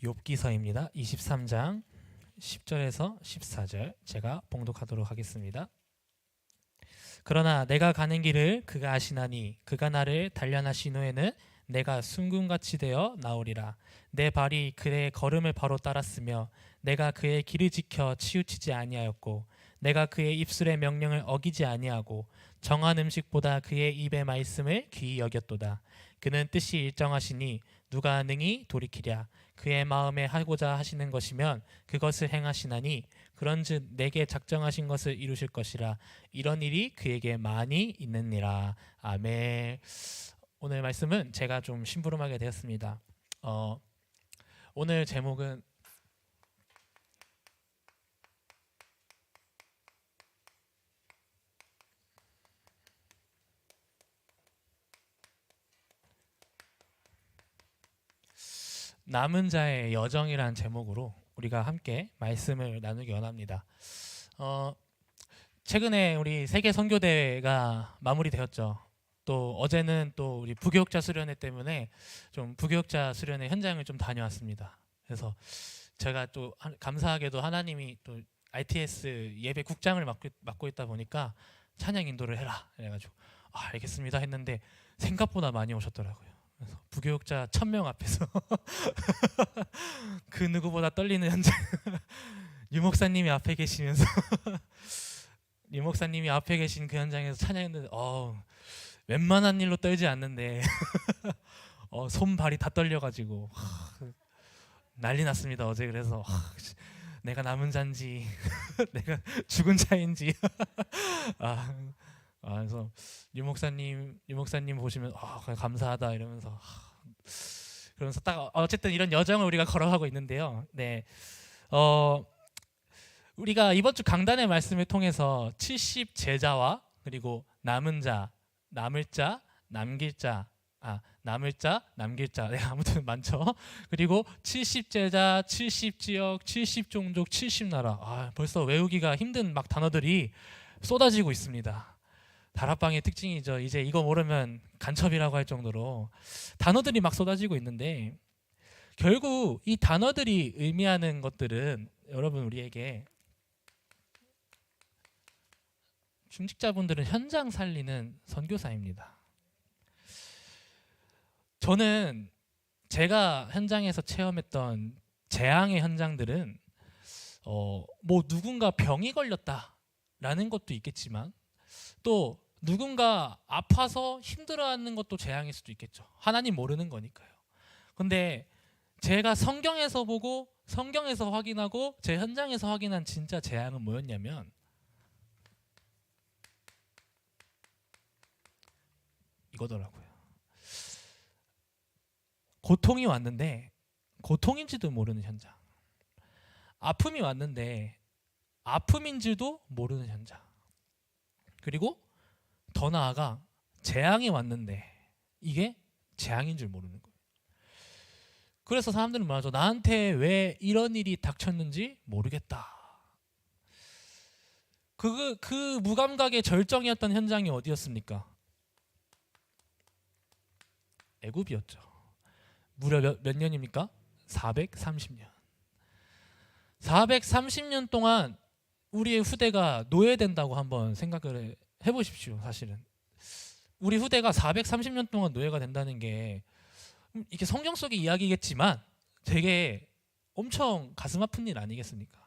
욥기서입니다. 23장 10절에서 14절 제가 봉독하도록 하겠습니다. 그러나 내가 가는 길을 그가 아시나니 그가 나를 단련하신 후에는 내가 순금같이 되어 나오리라. 내 발이 그의 걸음을 바로 따랐으며 내가 그의 길을 지켜 치우치지 아니하였고 내가 그의 입술의 명령을 어기지 아니하고 정한 음식보다 그의 입의 말씀을 귀히 여겼도다. 그는 뜻이 일정하시니 누가 능히 돌이키랴. 그의 마음에 하고자 하시는 것이면 그것을 행하시나니 그런즉 내게 작정하신 것을 이루실 것이라. 이런 일이 그에게 많이 있느니라. 아멘. 오늘 말씀은 제가 좀 심부름하게 되었습니다. 오늘 제목은 남은 자의 여정이라는 제목으로 우리가 함께 말씀을 나누기 원합니다. 최근에 우리 세계 선교대회가 마무리되었죠. 또 어제는 또 우리 부교육자 수련회 때문에 좀 부교육자 수련회 현장을 좀 다녀왔습니다. 그래서 제가 또 감사하게도 하나님이 또 RTS 예배 국장을 맡고 있다 보니까 찬양 인도를 해라 그래가지고 알겠습니다 했는데 생각보다 많이 오셨더라고요. 그래서 부교육자 1000명 앞에서 그 누구보다 떨리는 현장 유 목사님이 앞에 계시면서 유 목사님이 앞에 계신 그 현장에서 찬양했는데 웬만한 일로 떨지 않는데 손발이 다 떨려가지고 난리 났습니다 어제. 그래서 내가 남은 자인지 내가 죽은 자인지 그래서 유 목사님 보시면 감사하다 이러면서 그러면서 딱 어쨌든 이런 여정을 우리가 걸어가고 있는데요. 네, 우리가 이번 주 강단의 말씀을 통해서 70 제자와 그리고 남은 자, 남을 자, 남길 자, 남을 자, 남길 자, 네, 아무튼 많죠. 그리고 70 제자, 70 지역, 70 종족, 70 나라. 벌써 외우기가 힘든 막 단어들이 쏟아지고 있습니다. 다락방의 특징이죠. 이제 이거 모르면 간첩이라고 할 정도로 단어들이 막 쏟아지고 있는데 결국 이 단어들이 의미하는 것들은 여러분 우리에게 중직자분들은 현장 살리는 선교사입니다. 저는 제가 현장에서 체험했던 재앙의 현장들은 뭐 누군가 병이 걸렸다라는 것도 있겠지만 또 누군가 아파서 힘들어하는 것도 재앙일 수도 있겠죠. 하나님 모르는 거니까요. 근데 제가 성경에서 보고 성경에서 확인하고 제 현장에서 확인한 진짜 재앙은 뭐였냐면 이거더라고요. 고통이 왔는데 고통인지도 모르는 현장. 아픔이 왔는데 아픔인지도 모르는 현장. 그리고 더 나아가 재앙이 왔는데 이게 재앙인 줄 모르는 거예요. 그래서 사람들은 말하죠. 나한테 왜 이런 일이 닥쳤는지 모르겠다. 그 무감각의 절정이었던 현장이 어디였습니까? 애굽이었죠. 무려 몇 년입니까? 430년. 430년 동안 우리의 후대가 노예된다고 한번 생각을 해보십시오. 사실은 우리 후대가 430년 동안 노예가 된다는 게 이게 성경 속의 이야기겠지만 되게 엄청 가슴 아픈 일 아니겠습니까?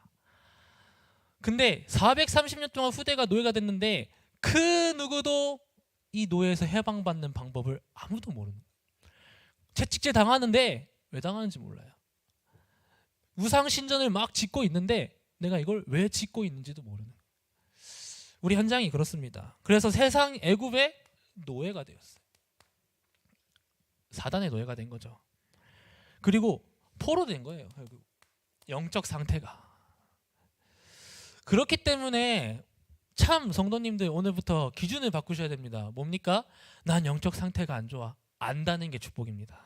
근데 430년 동안 후대가 노예가 됐는데 그 누구도 이 노예에서 해방받는 방법을 아무도 모르는 거예요. 채찍질 당하는데 왜 당하는지 몰라요. 우상 신전을 막 짓고 있는데 내가 이걸 왜 짓고 있는지도 모르는 거예요. 우리 현장이 그렇습니다. 그래서 세상 애굽의 노예가 되었어요. 사단의 노예가 된 거죠. 그리고 포로된 거예요. 결국 영적 상태가. 그렇기 때문에 참 성도님들 오늘부터 기준을 바꾸셔야 됩니다. 뭡니까? 난 영적 상태가 안 좋아. 안다는 게 축복입니다.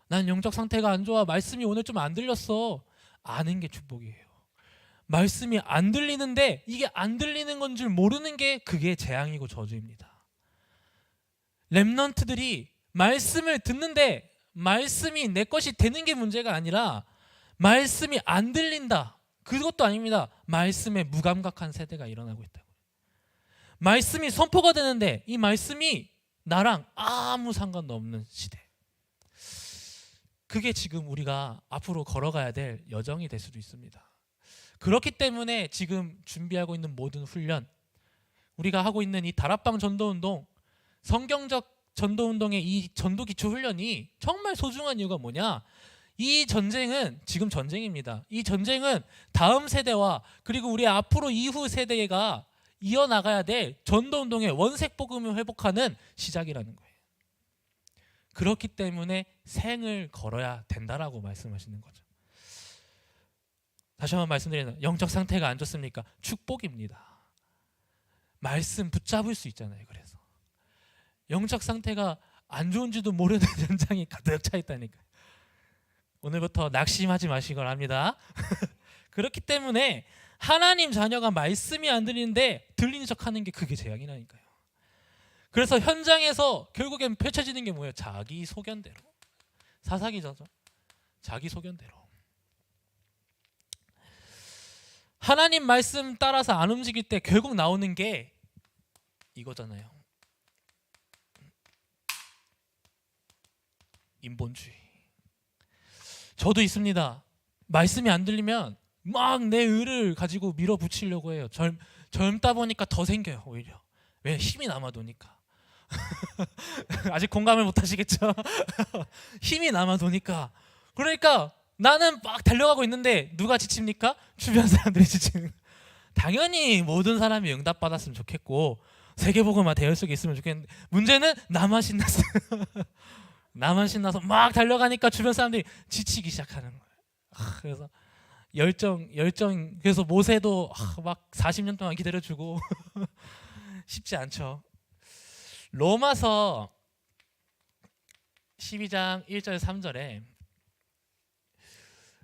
난 영적 상태가 안 좋아. 말씀이 오늘 좀 안 들렸어. 아는 게 축복이에요. 말씀이 안 들리는데 이게 안 들리는 건 줄 모르는 게 그게 재앙이고 저주입니다. 렘넌트들이 말씀을 듣는데 말씀이 내 것이 되는 게 문제가 아니라 말씀이 안 들린다. 그것도 아닙니다. 말씀에 무감각한 세대가 일어나고 있다고. 말씀이 선포가 되는데 이 말씀이 나랑 아무 상관도 없는 시대. 그게 지금 우리가 앞으로 걸어가야 될 여정이 될 수도 있습니다. 그렇기 때문에 지금 준비하고 있는 모든 훈련, 우리가 하고 있는 이 다락방 전도운동, 성경적 전도운동의 이 전도기초 훈련이 정말 소중한 이유가 뭐냐? 이 전쟁은 지금 전쟁입니다. 이 전쟁은 다음 세대와 그리고 우리 앞으로 이후 세대가 이어나가야 될 전도운동의 원색복음을 회복하는 시작이라는 거예요. 그렇기 때문에 생을 걸어야 된다라고 말씀하시는 거죠. 다시 한번 말씀드리는, 영적 상태가 안 좋습니까? 축복입니다. 말씀 붙잡을 수 있잖아요. 그래서 영적 상태가 안 좋은지도 모르는 현장이 가득 차 있다니까요. 오늘부터 낙심하지 마시기 바랍니다. 그렇기 때문에 하나님 자녀가 말씀이 안 들리는데 들리는 척하는 게 그게 재앙이라니까요. 그래서 현장에서 결국엔 펼쳐지는 게 뭐예요? 자기 소견대로. 사사기죠. 자기 소견대로. 하나님 말씀 따라서 안 움직일 때 결국 나오는 게 이거잖아요. 인본주의. 저도 있습니다. 말씀이 안 들리면 막 내 의를 가지고 밀어붙이려고 해요. 젊다 보니까 더 생겨요. 오히려. 왜? 힘이 남아도니까. 아직 공감을 못 하시겠죠? 힘이 남아도니까. 그러니까 나는 막 달려가고 있는데 누가 지칩니까? 주변 사람들이 지치는. 당연히 모든 사람이 응답받았으면 좋겠고 세계복음화 대열 속에 있으면 좋겠는데 문제는 나만 신났어요. 나만 신나서 막 달려가니까 주변 사람들이 지치기 시작하는 거예요. 그래서 열정 그래서 모세도 막 40년 동안 기다려주고 쉽지 않죠. 로마서 12장 1절 3절에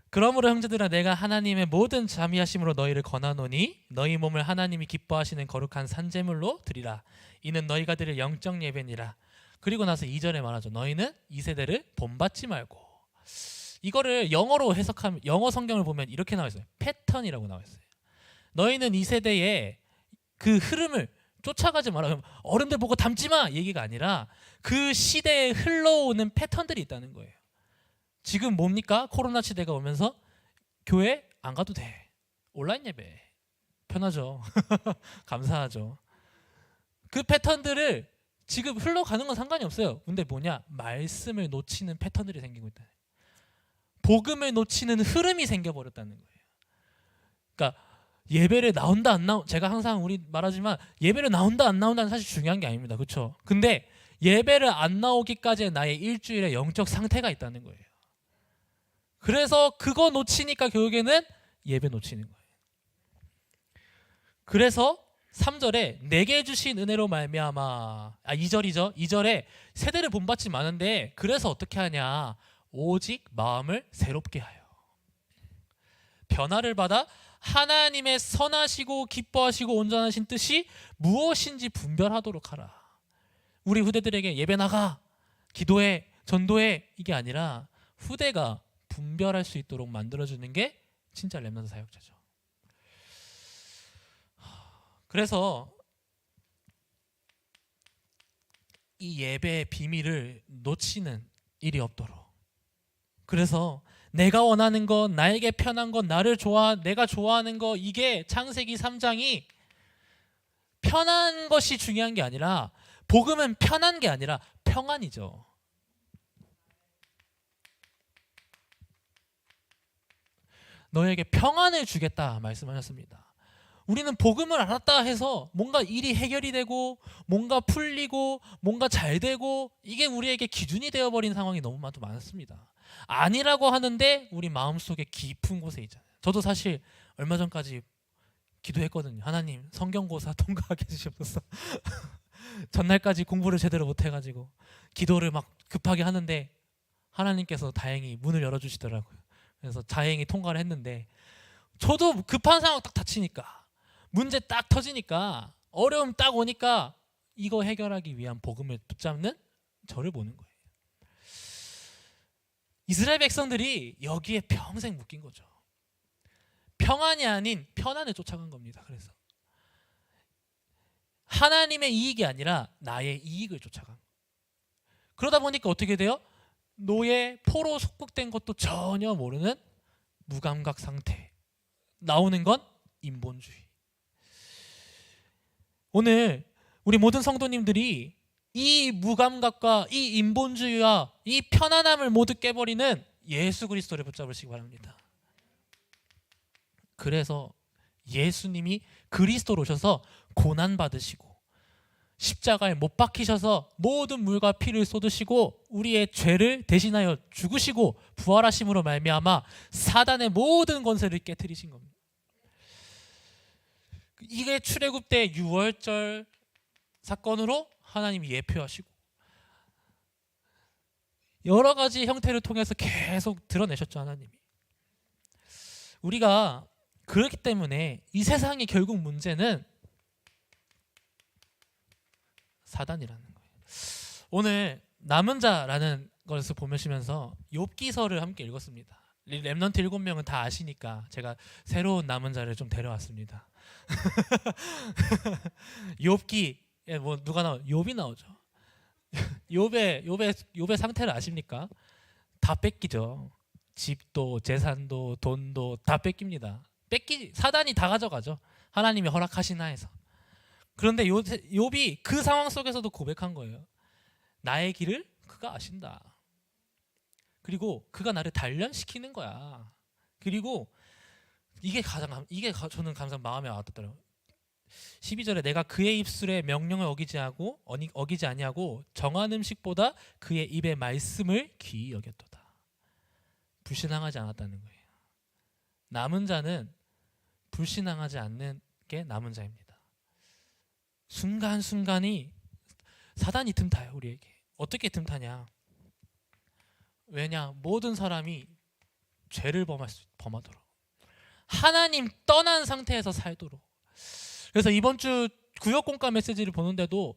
그러므로 형제들아 내가 하나님의 모든 자비하심으로 너희를 권하노니 너희 몸을 하나님이 기뻐하시는 거룩한 산제물로 드리라. 이는 너희가 드릴 영적 예배니라. 그리고 나서 2절에 말하죠. 너희는 이 세대를 본받지 말고. 이거를 영어로 해석하면 영어 성경을 보면 이렇게 나와 있어요. 패턴이라고 나와 있어요. 너희는 이 세대의 그 흐름을 쫓아가지 마라. 어른들 보고 닮지 마 얘기가 아니라 그 시대에 흘러오는 패턴들이 있다는 거예요. 지금 뭡니까? 코로나 시대가 오면서 교회 안 가도 돼. 온라인 예배. 편하죠. 감사하죠. 그 패턴들을 지금 흘러가는 건 상관이 없어요. 근데 뭐냐? 말씀을 놓치는 패턴들이 생기고 있다. 복음을 놓치는 흐름이 생겨버렸다는 거예요. 그러니까 예배를 나온다 안 나온다, 제가 항상 우리 말하지만 예배를 나온다 안 나온다는 사실 중요한 게 아닙니다. 그렇죠? 근데 예배를 안 나오기까지의 나의 일주일의 영적 상태가 있다는 거예요. 그래서 그거 놓치니까 결국에는 예배 놓치는 거예요. 그래서 3절에 내게 주신 은혜로 말미암아 2절이죠. 2절에 세대를 본받지 마는데 그래서 어떻게 하냐? 오직 마음을 새롭게 하여 변화를 받아 하나님의 선하시고 기뻐하시고 온전하신 뜻이 무엇인지 분별하도록 하라. 우리 후대들에게 예배 나가, 기도해, 전도해 이게 아니라 후대가 분별할 수 있도록 만들어주는 게 진짜 렘넌트 사역자죠. 그래서 이 예배의 비밀을 놓치는 일이 없도록, 그래서 내가 원하는 것, 나에게 편한 것, 내가 좋아하는 것, 이게 창세기 3장이 편한 것이 중요한 게 아니라 복음은 편한 게 아니라 평안이죠. 너에게 평안을 주겠다 말씀하셨습니다. 우리는 복음을 알았다 해서 뭔가 일이 해결이 되고 뭔가 풀리고 뭔가 잘 되고 이게 우리에게 기준이 되어버린 상황이 너무 많습니다. 아니라고 하는데 우리 마음속에 깊은 곳에 있잖아요. 저도 사실 얼마 전까지 기도했거든요. 하나님 성경고사 통과하게 해주시옵소서. 전날까지 공부를 제대로 못해가지고 기도를 막 급하게 하는데 하나님께서 다행히 문을 열어주시더라고요. 그래서 다행히 통과를 했는데 저도 급한 상황 딱 닥치니까 문제 딱 터지니까 어려움 딱 오니까 이거 해결하기 위한 복음을 붙잡는 저를 보는 거예요. 이스라엘 백성들이 여기에 평생 묶인 거죠. 평안이 아닌 편안을 쫓아간 겁니다. 그래서 하나님의 이익이 아니라 나의 이익을 쫓아간. 그러다 보니까 어떻게 돼요? 노예, 포로 속국된 것도 전혀 모르는 무감각 상태. 나오는 건 인본주의. 오늘 우리 모든 성도님들이 이 무감각과 이 인본주의와 이 편안함을 모두 깨버리는 예수 그리스도를 붙잡으시기 바랍니다. 그래서 예수님이 그리스도로 오셔서 고난 받으시고 십자가에 못 박히셔서 모든 물과 피를 쏟으시고 우리의 죄를 대신하여 죽으시고 부활하심으로 말미암아 사단의 모든 권세를 깨뜨리신 겁니다. 이게 출애굽 때 유월절 사건으로 하나님이 예표하시고 여러 가지 형태를 통해서 계속 드러내셨죠. 하나님이. 우리가 그렇기 때문에 이 세상의 결국 문제는 사단이라는 거예요. 오늘 남은 자라는 것을 보시면서 욥기서를 함께 읽었습니다. 렘넌트 7명은 다 아시니까 제가 새로운 남은 자를 좀 데려왔습니다. 욥기 뭐 누가 나와? 욥이 나오죠. 욥의 상태를 아십니까? 다 뺏기죠. 집도 재산도 돈도 다 뺏깁니다. 사단이 다 가져가죠. 하나님이 허락하신 하에서. 그런데 욥이 그 상황 속에서도 고백한 거예요. 나의 길을 그가 아신다. 그리고 그가 나를 단련시키는 거야. 그리고 이게 저는 가장 마음에 와닿더라고요. 12절에 내가 그의 입술의 명령을 어기지 아니하고 정한 음식보다 그의 입의 말씀을 귀히 여겼도다. 불신앙하지 않았다는 거예요. 남은 자는 불신앙하지 않는 게 남은 자입니다. 순간순간이 사단이 틈타요. 우리에게. 어떻게 틈타냐? 왜냐? 모든 사람이 죄를 범하도록 하나님 떠난 상태에서 살도록. 그래서 이번 주 구역공과 메시지를 보는데도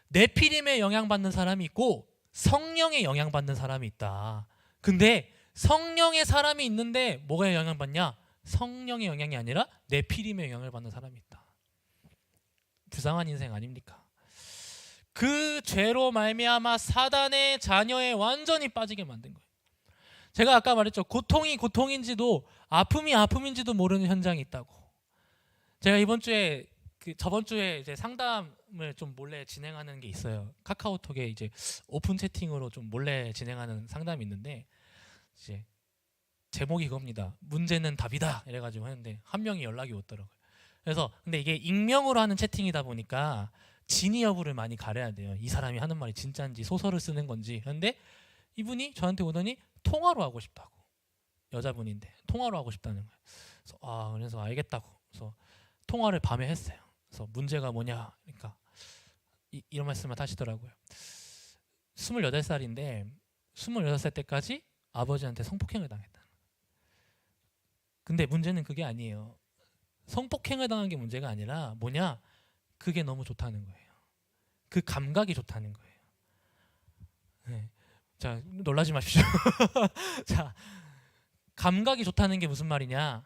네피림에 영향받는 사람이 있고 성령에 영향받는 사람이 있다. 근데 성령의 사람이 있는데 뭐가 영향받냐? 성령의 영향이 아니라 네피림의 영향을 받는 사람이 있다. 불쌍한 인생 아닙니까? 그 죄로 말미암아 사단의 자녀에 완전히 빠지게 만든 거예요. 제가 아까 말했죠. 고통이 고통인지도 아픔이 아픔인지도 모르는 현장이 있다고. 제가 저번 주에 이제 상담을 좀 몰래 진행하는 게 있어요. 카카오톡에 이제 오픈 채팅으로 좀 몰래 진행하는 상담이 있는데 이제 제목이 이겁니다. 문제는 답이다 이래가지고 하는데 한 명이 연락이 오더라고요. 그래서 근데 이게 익명으로 하는 채팅이다 보니까 진위 여부를 많이 가려야 돼요. 이 사람이 하는 말이 진짜인지 소설을 쓰는 건지. 그런데 이분이 저한테 오더니 통화로 하고 싶다고. 여자분인데 통화로 하고 싶다는 거예요. 그래서 알겠다고. 그래서 통화를 밤에 했어요. 그래서 문제가 뭐냐? 그러니까 이런 말씀을 하시더라고요. 28살인데 28살 때까지 아버지한테 성폭행을 당했다. 근데 문제는 그게 아니에요. 성폭행을 당한 게 문제가 아니라 뭐냐? 그게 너무 좋다는 거예요. 그 감각이 좋다는 거예요. 네. 자, 놀라지 마십시오. 자, 감각이 좋다는 게 무슨 말이냐?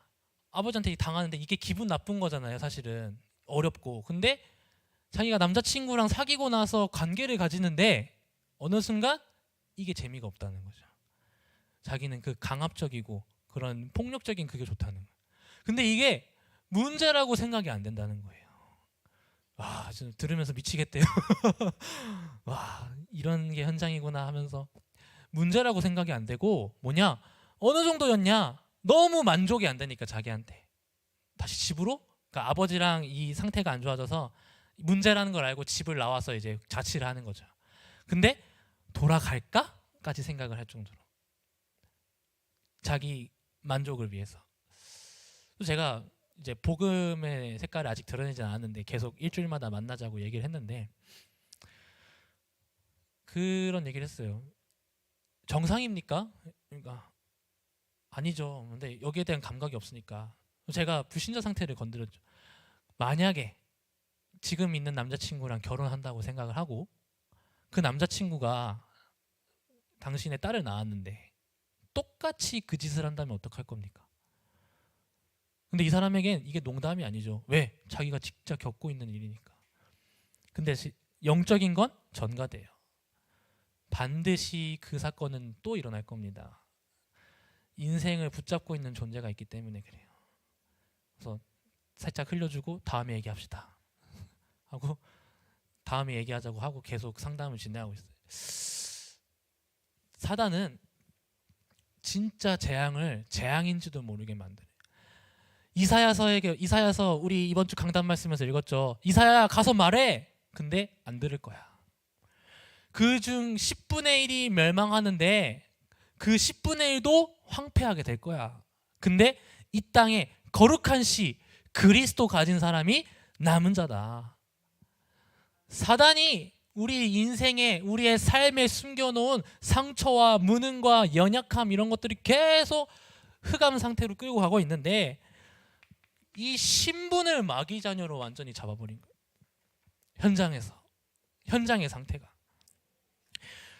아버지한테 당하는데 이게 기분 나쁜 거잖아요. 사실은 어렵고. 근데 자기가 남자친구랑 사귀고 나서 관계를 가지는데 어느 순간 이게 재미가 없다는 거죠. 자기는 그 강압적이고 그런 폭력적인 그게 좋다는 거예요. 근데 이게 문제라고 생각이 안 된다는 거예요. 와, 저 들으면서 미치겠대요. 와, 이런 게 현장이구나 하면서 문제라고 생각이 안 되고 뭐냐? 어느 정도였냐? 너무 만족이 안 되니까 자기한테 다시 집으로, 그러니까 아버지랑 이 상태가 안 좋아져서 문제라는 걸 알고 집을 나와서 이제 자취를 하는 거죠. 근데 돌아갈까까지 생각을 할 정도로 자기 만족을 위해서. 제가 이제 복음의 색깔을 아직 드러내지 않았는데 계속 일주일마다 만나자고 얘기를 했는데 그런 얘기를 했어요. 정상입니까? 그러니까 아니죠. 근데 여기에 대한 감각이 없으니까 제가 불신자 상태를 건드렸죠. 만약에 지금 있는 남자친구랑 결혼한다고 생각을 하고 그 남자친구가 당신의 딸을 낳았는데 똑같이 그 짓을 한다면 어떡할 겁니까? 근데 이 사람에겐 이게 농담이 아니죠. 왜? 자기가 직접 겪고 있는 일이니까. 근데 영적인 건 전가돼요. 반드시 그 사건은 또 일어날 겁니다. 인생을 붙잡고 있는 존재가 있기 때문에 그래요. 그래서 살짝 흘려주고 다음에 얘기합시다 하고 다음에 얘기하자고 하고 계속 상담을 진행하고 있어요. 사단은 진짜 재앙인지도 모르게 만들어요. 이사야서 우리 이번 주 강단 말씀에서 읽었죠. 이사야 가서 말해. 근데 안 들을 거야. 그중 10분의 1이 멸망하는데 그 10분의 1도 황폐하게 될 거야. 근데 이 땅에 거룩한 씨 그리스도 가진 사람이 남은 자다. 사단이 우리 인생에 우리의 삶에 숨겨놓은 상처와 무능과 연약함 이런 것들이 계속 흑암 상태로 끌고 가고 있는데 이 신분을 마귀 자녀로 완전히 잡아버린 거예요. 현장의 상태가.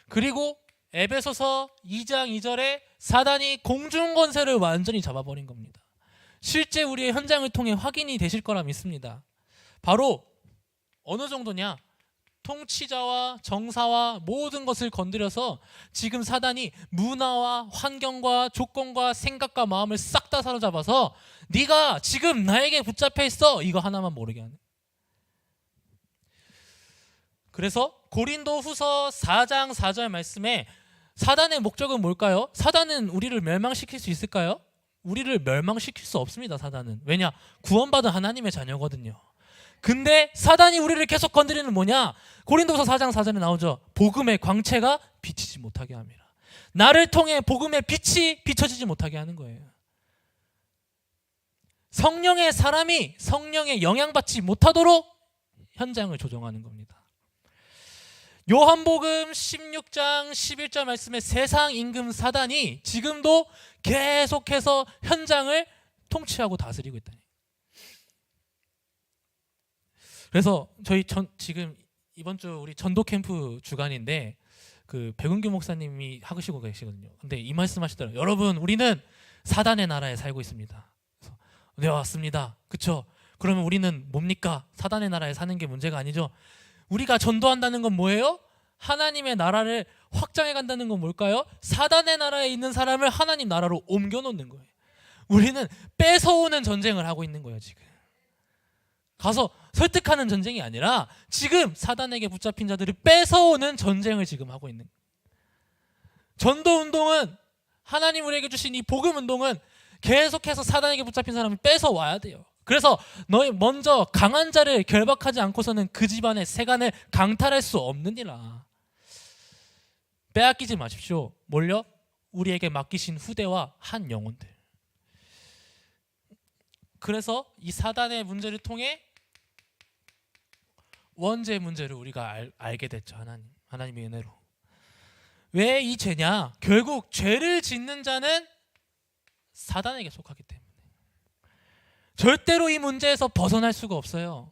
그리고 에베소서 2장 2절에 사단이 공중 권세를 완전히 잡아버린 겁니다. 실제 우리의 현장을 통해 확인이 되실 거라 믿습니다. 바로 어느 정도냐? 통치자와 정사와 모든 것을 건드려서 지금 사단이 문화와 환경과 조건과 생각과 마음을 싹 다 사로잡아서 네가 지금 나에게 붙잡혀 있어 이거 하나만 모르게 하는. 그래서 고린도후서 4장 4절 말씀에 사단의 목적은 뭘까요? 사단은 우리를 멸망시킬 수 있을까요? 우리를 멸망시킬 수 없습니다. 사단은. 왜냐? 구원받은 하나님의 자녀거든요. 근데 사단이 우리를 계속 건드리는 뭐냐? 고린도서 4장 4절에 나오죠. 복음의 광채가 비치지 못하게 함이라. 나를 통해 복음의 빛이 비춰지지 못하게 하는 거예요. 성령의 사람이 성령에 영향받지 못하도록 현장을 조정하는 겁니다. 요한복음 16장 11절 말씀에 세상 임금 사단이 지금도 계속해서 현장을 통치하고 다스리고 있다. 그래서 저희 지금 이번 주 우리 전도 캠프 주간인데 그 백운규 목사님이 하시고 계시거든요. 근데 이 말씀하시더라고요. 여러분, 우리는 사단의 나라에 살고 있습니다. 그래서 네, 왔습니다. 그렇죠? 그러면 우리는 뭡니까? 사단의 나라에 사는 게 문제가 아니죠. 우리가 전도한다는 건 뭐예요? 하나님의 나라를 확장해 간다는 건 뭘까요? 사단의 나라에 있는 사람을 하나님 나라로 옮겨 놓는 거예요. 우리는 뺏어오는 전쟁을 하고 있는 거예요. 지금 가서 설득하는 전쟁이 아니라 지금 사단에게 붙잡힌 자들을 뺏어오는 전쟁을 지금 하고 있는 거예요. 전도운동은 하나님 우리에게 주신 이 복음운동은 계속해서 사단에게 붙잡힌 사람을 뺏어와야 돼요. 그래서 너희 먼저 강한 자를 결박하지 않고서는 그 집안의 세간을 강탈할 수 없느니라. 빼앗기지 마십시오. 뭘요? 우리에게 맡기신 후대와 한 영혼들. 그래서 이 사단의 문제를 통해 원죄의 문제를 우리가 알게 됐죠. 하나님의 은혜로. 왜 이 죄냐? 결국 죄를 짓는 자는 사단에게 속하기 때문에 절대로 이 문제에서 벗어날 수가 없어요.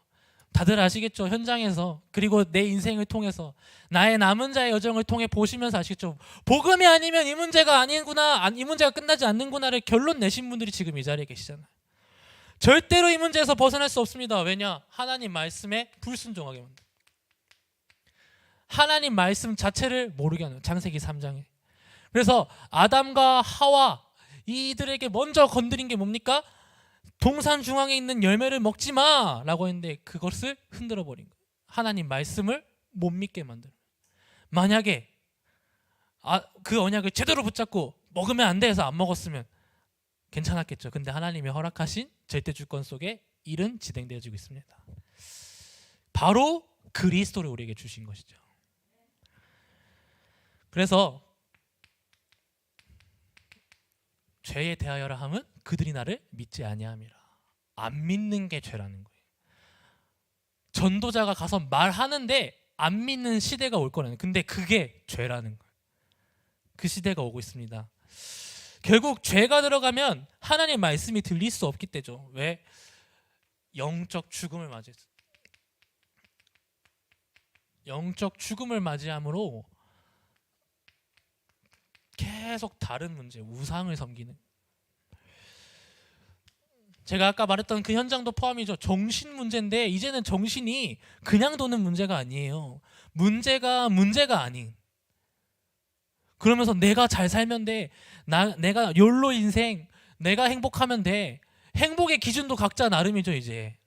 다들 아시겠죠? 현장에서, 그리고 내 인생을 통해서, 나의 남은 자의 여정을 통해 보시면서 아시겠죠? 복음이 아니면 이 문제가 아닌구나, 이 문제가 끝나지 않는구나를 결론 내신 분들이 지금 이 자리에 계시잖아요. 절대로 이 문제에서 벗어날 수 없습니다. 왜냐? 하나님 말씀에 불순종하게 만듭니다. 하나님 말씀 자체를 모르게 하는, 창세기 3장에. 그래서 아담과 하와 이들에게 먼저 건드린 게 뭡니까? 동산 중앙에 있는 열매를 먹지 마 라고 했는데 그것을 흔들어 버린 거예요. 하나님 말씀을 못 믿게 만들어. 만약에 그 언약을 제대로 붙잡고 먹으면 안 돼 해서 안 먹었으면 괜찮았겠죠. 근데 하나님이 허락하신 절대 주권 속에 일은 진행되어지고 있습니다. 바로 그리스도를 우리에게 주신 것이죠. 그래서 죄에 대하여라 함은 그들이 나를 믿지 아니함이라. 안 믿는 게 죄라는 거예요. 전도자가 가서 말하는데 안 믿는 시대가 올 거라는 거예요. 근데 그게 죄라는 거예요. 그 시대가 오고 있습니다. 결국 죄가 들어가면 하나님의 말씀이 들릴 수 없기 때죠. 왜? 영적 죽음을 맞이했어요. 영적 죽음을 맞이함으로 계속 다른 문제, 우상을 섬기는. 제가 아까 말했던 그 현장도 포함이죠. 정신 문제인데 이제는 정신이 그냥 도는 문제가 아니에요. 문제가 아닌. 그러면서 내가 잘 살면 돼. 내가 욜로 인생, 내가 행복하면 돼. 행복의 기준도 각자 나름이죠. 이제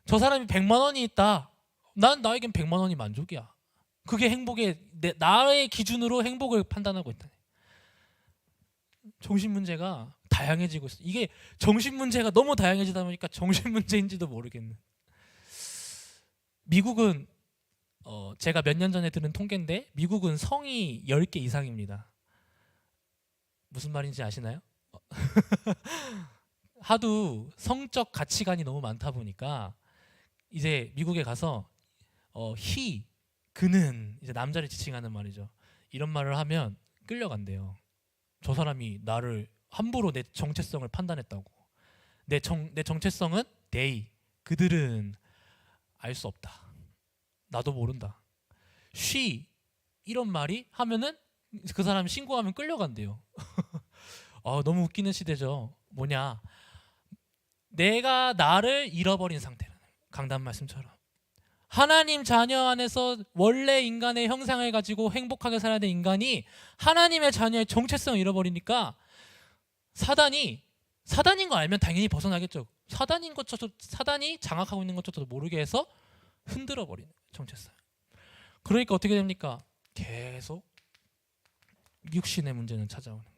저 사람이 100만 원이 있다. 나에겐 100만 원이 만족이야. 그게 행복의 나의 기준으로 행복을 판단하고 있다. 정신 문제가 다양해지고 있어. 이게 정신 문제가 너무 다양해지다 보니까 정신 문제인지도 모르겠는. 미국은 제가 몇 년 전에 들은 통계인데 미국은 성이 10개 이상입니다. 무슨 말인지 아시나요? 하도 성적 가치관이 너무 많다 보니까 이제 미국에 가서 그는 이제 남자를 지칭하는 말이죠. 이런 말을 하면 끌려간대요. 저 사람이 나를 함부로 내 정체성을 판단했다고. 내 정체성은 they, 그들은 알 수 없다. 나도 모른다. she 이런 말이 하면은 그 사람 신고하면 끌려간대요. 너무 웃기는 시대죠. 뭐냐? 내가 나를 잃어버린 상태라는 강단 말씀처럼. 하나님 자녀 안에서 원래 인간의 형상을 가지고 행복하게 살아야 될 인간이 하나님의 자녀의 정체성을 잃어버리니까 사단인 거 알면 당연히 벗어나겠죠. 사단이 장악하고 있는 것조차도 모르게 해서 흔들어 버리는 정체성. 그러니까 어떻게 됩니까? 계속 육신의 문제는 찾아오는 거예요.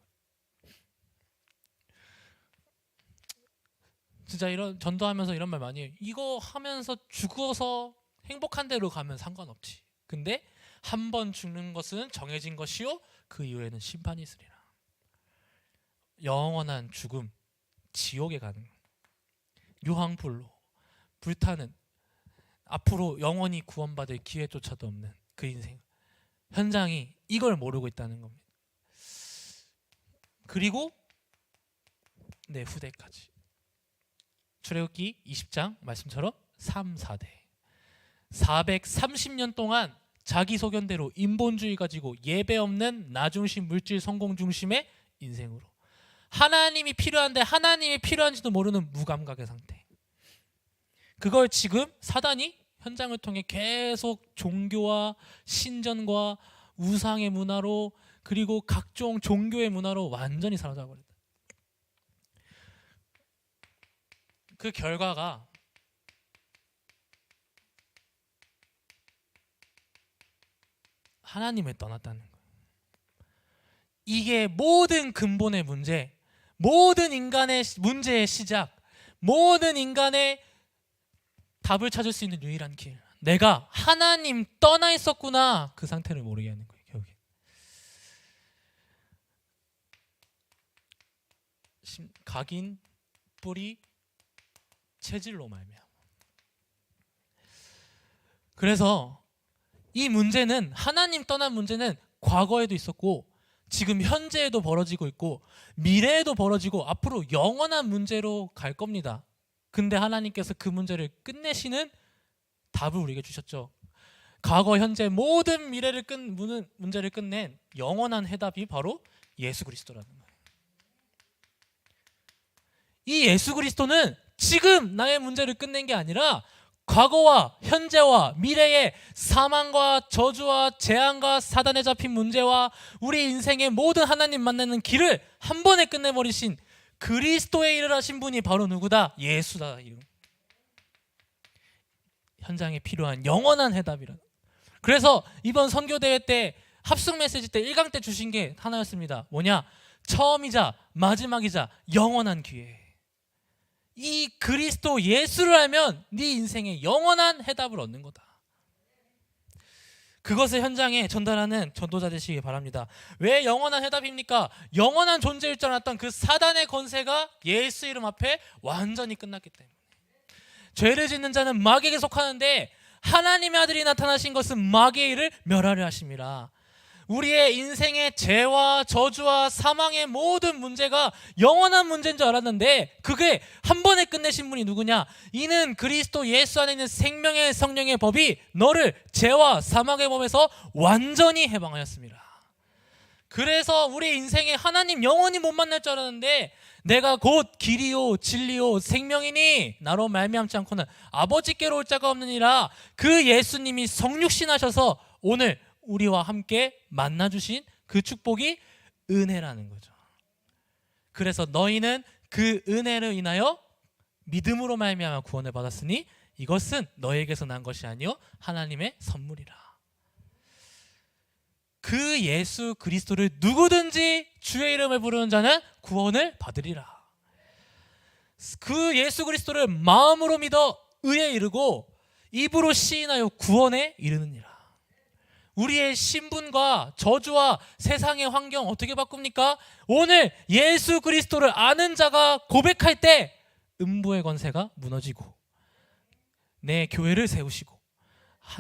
진짜 이런 전도하면서 이런 말 많이 해요. 이거 하면서 죽어서 행복한 데로 가면 상관없지. 근데 한 번 죽는 것은 정해진 것이요 그 이후에는 심판이 있으리라. 영원한 죽음, 지옥에 가는 유황불로 불타는, 앞으로 영원히 구원받을 기회조차도 없는 그 인생. 현장이 이걸 모르고 있다는 겁니다. 그리고 내 후대까지. 출애굽기 20장 말씀처럼 3, 4대 430년 동안 자기 소견대로 인본주의 가지고 예배 없는 나중심 물질 성공 중심의 인생으로 하나님이 필요한데 하나님이 필요한지도 모르는 무감각의 상태. 그걸 지금 사단이 현장을 통해 계속 종교와 신전과 우상의 문화로 그리고 각종 종교의 문화로 완전히 사로잡아 버린다. 그 결과가 하나님을 떠났다는 거예요. 이게 모든 근본의 문제, 모든 인간의 문제의 시작, 모든 인간의 답을 찾을 수 있는 유일한 길. 내가 하나님 떠나 있었구나. 그 상태를 모르게 하는 거예요. 결국에. 각인, 뿌리, 체질로 말미암아. 그래서 이 문제는 하나님 떠난 문제는 과거에도 있었고 지금 현재에도 벌어지고 있고 미래에도 벌어지고 앞으로 영원한 문제로 갈 겁니다. 근데 하나님께서 그 문제를 끝내시는 답을 우리에게 주셨죠. 과거, 현재 모든 문제를 끝낸 영원한 해답이 바로 예수 그리스도라는 거예요. 이 예수 그리스도는 지금 나의 문제를 끝낸 게 아니라 과거와 현재와 미래의 사망과 저주와 재앙과 사단에 잡힌 문제와 우리 인생의 모든 하나님 만나는 길을 한 번에 끝내버리신 그리스도의 일을 하신 분이 바로 누구다? 예수다. 현장에 필요한 영원한 해답이라. 그래서 이번 선교대회 때 합숙 메시지 때 1강 때 주신 게 하나였습니다. 뭐냐? 처음이자 마지막이자 영원한 기회. 이 그리스도 예수를 알면 네 인생에 영원한 해답을 얻는 거다. 그것을 현장에 전달하는 전도자 되시기 바랍니다. 왜 영원한 해답입니까? 영원한 존재일 줄 알았던 그 사단의 권세가 예수 이름 앞에 완전히 끝났기 때문에. 죄를 짓는 자는 마귀에게 속하는데 하나님의 아들이 나타나신 것은 마귀의 일을 멸하려 하심이라. 우리의 인생의 죄와 저주와 사망의 모든 문제가 영원한 문제인 줄 알았는데 그게 한 번에 끝내신 분이 누구냐? 이는 그리스도 예수 안에 있는 생명의 성령의 법이 너를 죄와 사망의 법에서 완전히 해방하였습니다. 그래서 우리 인생에 하나님 영원히 못 만날 줄 알았는데 내가 곧 길이요 진리요 생명이니 나로 말미암지 않고는 아버지께로 올 자가 없느니라. 그 예수님이 성육신하셔서 오늘 우리와 함께 만나주신 그 축복이 은혜라는 거죠. 그래서 너희는 그 은혜를 인하여 믿음으로 말미암아 구원을 받았으니 이것은 너에게서 난 것이 아니요 하나님의 선물이라. 그 예수 그리스도를 누구든지 주의 이름을 부르는 자는 구원을 받으리라. 그 예수 그리스도를 마음으로 믿어 의에 이르고 입으로 시인하여 구원에 이르느니라. 우리의 신분과 저주와 세상의 환경 어떻게 바꿉니까? 오늘 예수 그리스도를 아는 자가 고백할 때 음부의 권세가 무너지고 내 교회를 세우시고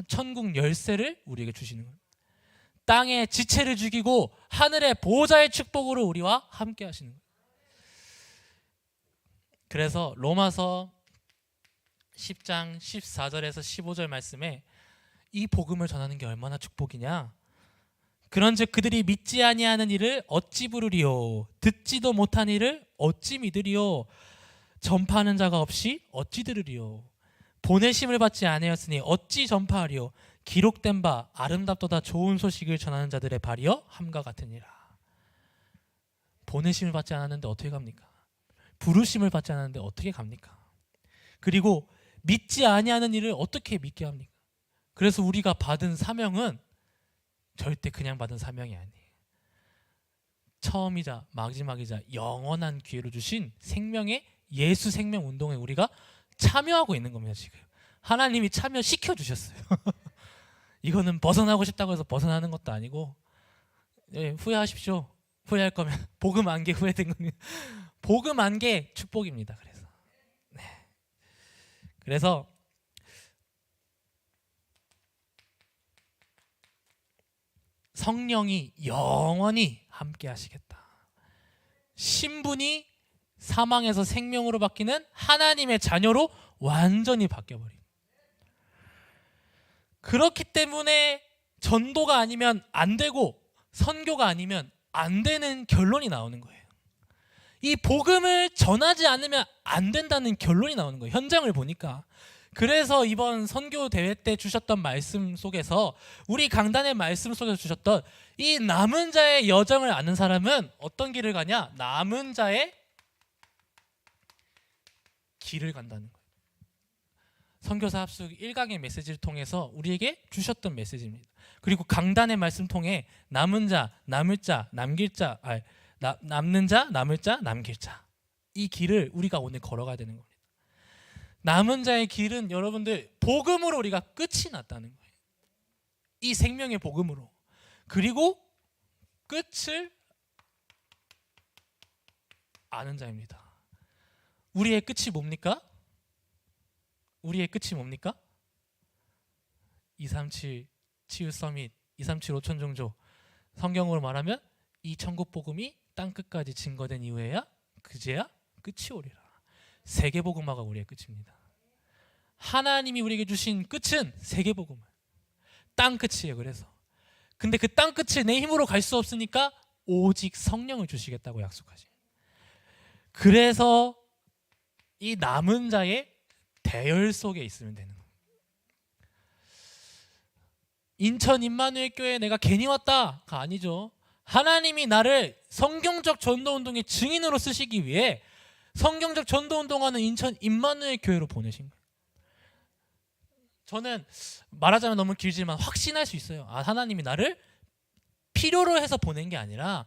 천국 열쇠를 우리에게 주시는 거예요. 땅의 지체를 죽이고 하늘의 보호자의 축복으로 우리와 함께 하시는 거예요. 그래서 로마서 10장 14절에서 15절 말씀에 이 복음을 전하는 게 얼마나 축복이냐. 그런즉 그들이 믿지 아니하는 일을 어찌 부르리요 듣지도 못한 일을 어찌 믿으리요 전파하는 자가 없이 어찌 들으리요 보내심을 받지 아니하였으니 어찌 전파하리요 기록된 바 아름답도다 좋은 소식을 전하는 자들의 발이여 함과 같으니라. 보내심을 받지 않았는데 어떻게 갑니까? 부르심을 받지 않았는데 어떻게 갑니까? 그리고 믿지 아니하는 일을 어떻게 믿게 합니까? 그래서 우리가 받은 사명은 절대 그냥 받은 사명이 아니에요. 처음이자 마지막이자 영원한 기회를 주신 생명의 예수 생명 운동에 우리가 참여하고 있는 겁니다. 지금 하나님이 참여시켜 주셨어요. 이거는 벗어나고 싶다고 해서 벗어나는 것도 아니고 후회하십시오. 후회할 거면 복음 안개 후회된 겁니다. 복음 안개 축복입니다. 그래서 성령이 영원히 함께 하시겠다. 신분이 사망에서 생명으로 바뀌는 하나님의 자녀로 완전히 바뀌어버립니다. 그렇기 때문에 전도가 아니면 안 되고 선교가 아니면 안 되는 결론이 나오는 거예요. 이 복음을 전하지 않으면 안 된다는 결론이 나오는 거예요. 현장을 보니까. 그래서 이번 선교 대회 때 주셨던 말씀 속에서 우리 강단의 말씀 속에서 주셨던 이 남은 자의 여정을 아는 사람은 어떤 길을 가냐? 남은 자의 길을 간다는 거예요. 선교사 합숙 1강의 메시지를 통해서 우리에게 주셨던 메시지입니다. 그리고 강단의 말씀 통해 남은 자, 남을 자, 남길 자, 남는 자, 남을 자, 남길 자. 이 길을 우리가 오늘 걸어가야 되는 겁니다. 남은 자의 길은 여러분들 복음으로 우리가 끝이 났다는 거예요. 이 생명의 복음으로. 그리고 끝을 아는 자입니다. 우리의 끝이 뭡니까? 우리의 끝이 뭡니까? 237 치유 서밋, 237 5천 종조. 성경으로 말하면 이 천국 복음이 땅 끝까지 증거된 이후에야 그제야 끝이 오리라. 세계 복음화가 우리의 끝입니다. 하나님이 우리에게 주신 끝은 세계 복음, 땅 끝이에요. 그래서 근데 그 땅 끝을 내 힘으로 갈 수 없으니까 오직 성령을 주시겠다고 약속하지. 그래서 이 남은 자의 대열 속에 있으면 되는 거예요. 인천 임마누엘 교회에 내가 괜히 왔다가 아니죠. 하나님이 나를 성경적 전도운동의 증인으로 쓰시기 위해 성경적 전도운동하는 인천 임마누엘 교회로 보내신 거예요. 저는 말하자면 너무 길지만 확신할 수 있어요. 하나님이 나를 필요로 해서 보낸 게 아니라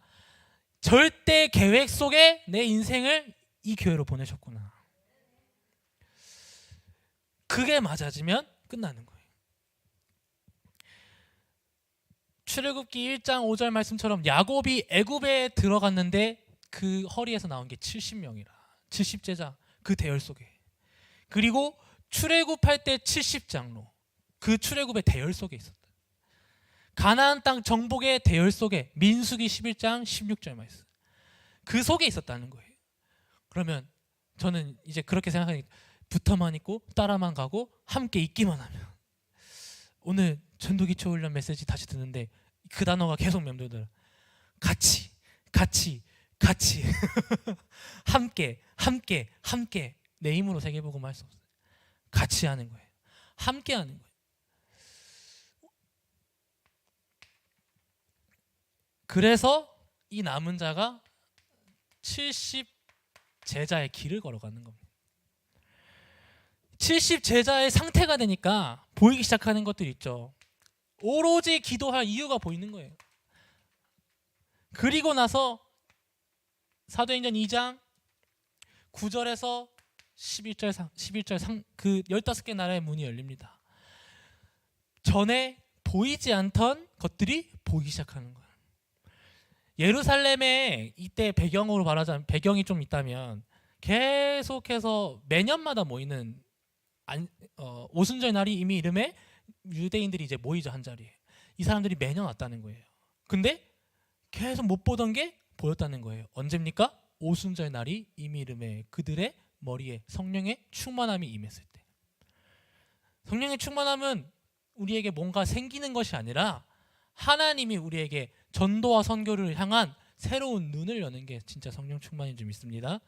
절대 계획 속에 내 인생을 이 교회로 보내셨구나. 그게 맞아지면 끝나는 거예요. 출애굽기 1장 5절 말씀처럼 야곱이 애굽에 들어갔는데 그 허리에서 나온 게 70명이라. 70제자 그 대열 속에. 그리고 출애굽할 때 70장로 그 출애굽의 대열 속에 있었다. 가나안 땅 정복의 대열 속에 민수기 11장 16절 말씀 그 속에 있었다는 거예요. 그러면 저는 이제 그렇게 생각하니까 붙어만 있고 따라만 가고 함께 있기만 하면 오늘 전도기초 훈련 메시지 다시 듣는데 그 단어가 계속 맴돌더라. 같이 같이 함께 내 힘으로 세계복음을 할 수 없어요. 같이 하는 거예요. 함께 하는 거예요. 그래서 이 남은 자가 70 제자의 길을 걸어가는 겁니다. 70 제자의 상태가 되니까 보이기 시작하는 것들 있죠. 오로지 기도할 이유가 보이는 거예요. 그리고 나서 사도행전 2장 9절에서 11절 그 15개 나라의 문이 열립니다. 전에 보이지 않던 것들이 보이기 시작하는 거예요. 예루살렘에 이때 배경으로 말하자면, 배경이 좀 있다면 계속해서 매년마다 모이는 오순절 날이 이미 이름에 유대인들이 이제 모이죠. 한 자리에. 이 사람들이 매년 왔다는 거예요. 근데 계속 못 보던 게 보였다는 거예요. 언제입니까? 오순절 날이 이미 이름에 그들의 머리에 성령의 충만함이 임했을 때. 성령의 충만함은 우리에게 뭔가 생기는 것이 아니라 하나님이 우리에게 전도와 선교를 향한 새로운 눈을 여는 게 진짜 성령 충만인 줄 믿습니다.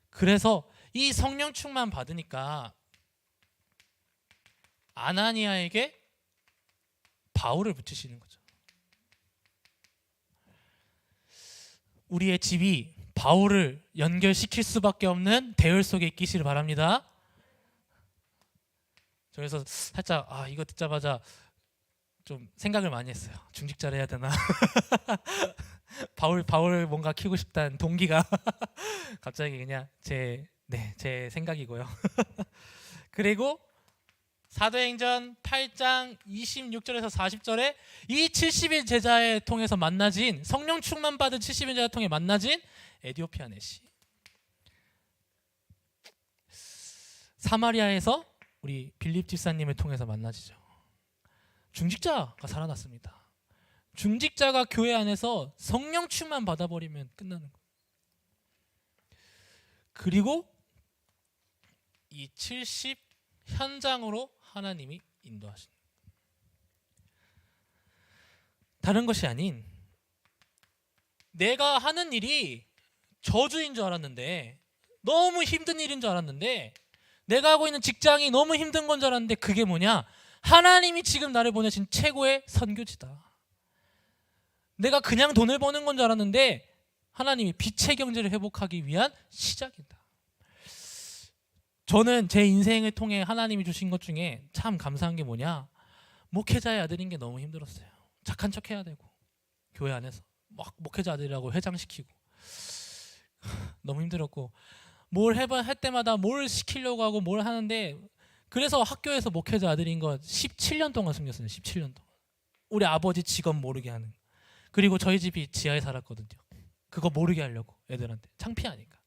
그래서 이 성령 충만 받으니까 아나니아에게 바울을 붙이시는 거죠. 우리의 집이 바울을 연결시킬 수밖에 없는 대열 속에 있기를 바랍니다. 그래서 살짝 이거 듣자마자 좀 생각을 많이 했어요. 중직자를 해야 되나? 바울 뭔가 키우고 싶다는 동기가 갑자기 그냥 제 생각이고요. 그리고 사도행전 8장 26절에서 40절에 이 70인 제자에 통해서 만나진, 성령 충만 받은 70인 제자 통해 만나진 에디오피아 내시, 사마리아에서 우리 빌립 집사님을 통해서 만나지죠. 중직자가 살아났습니다. 중직자가 교회 안에서 성령 충만 받아버리면 끝나는 거예요. 그리고 이 70 현장으로 하나님이 인도하신, 다른 것이 아닌 내가 하는 일이 저주인 줄 알았는데, 너무 힘든 일인 줄 알았는데, 내가 하고 있는 직장이 너무 힘든 건 줄 알았는데, 그게 뭐냐? 하나님이 지금 나를 보내신 최고의 선교지다. 내가 그냥 돈을 버는 건 줄 알았는데 하나님이 빛의 경제를 회복하기 위한 시작이다. 저는 제 인생을 통해 하나님이 주신 것 중에 참 감사한 게 뭐냐, 목회자의 아들인 게 너무 힘들었어요. 착한 척 해야 되고, 교회 안에서 막 목회자 아들이라고 회장시키고 너무 힘들었고, 뭘 할 때마다 뭘 시키려고 하고 뭘 하는데, 그래서 학교에서 목회자 아들인 거 17년 동안 숨겼어요. 17년 동안. 우리 아버지 직업 모르게 하는. 그리고 저희 집이 지하에 살았거든요. 그거 모르게 하려고 애들한테. 창피하니까.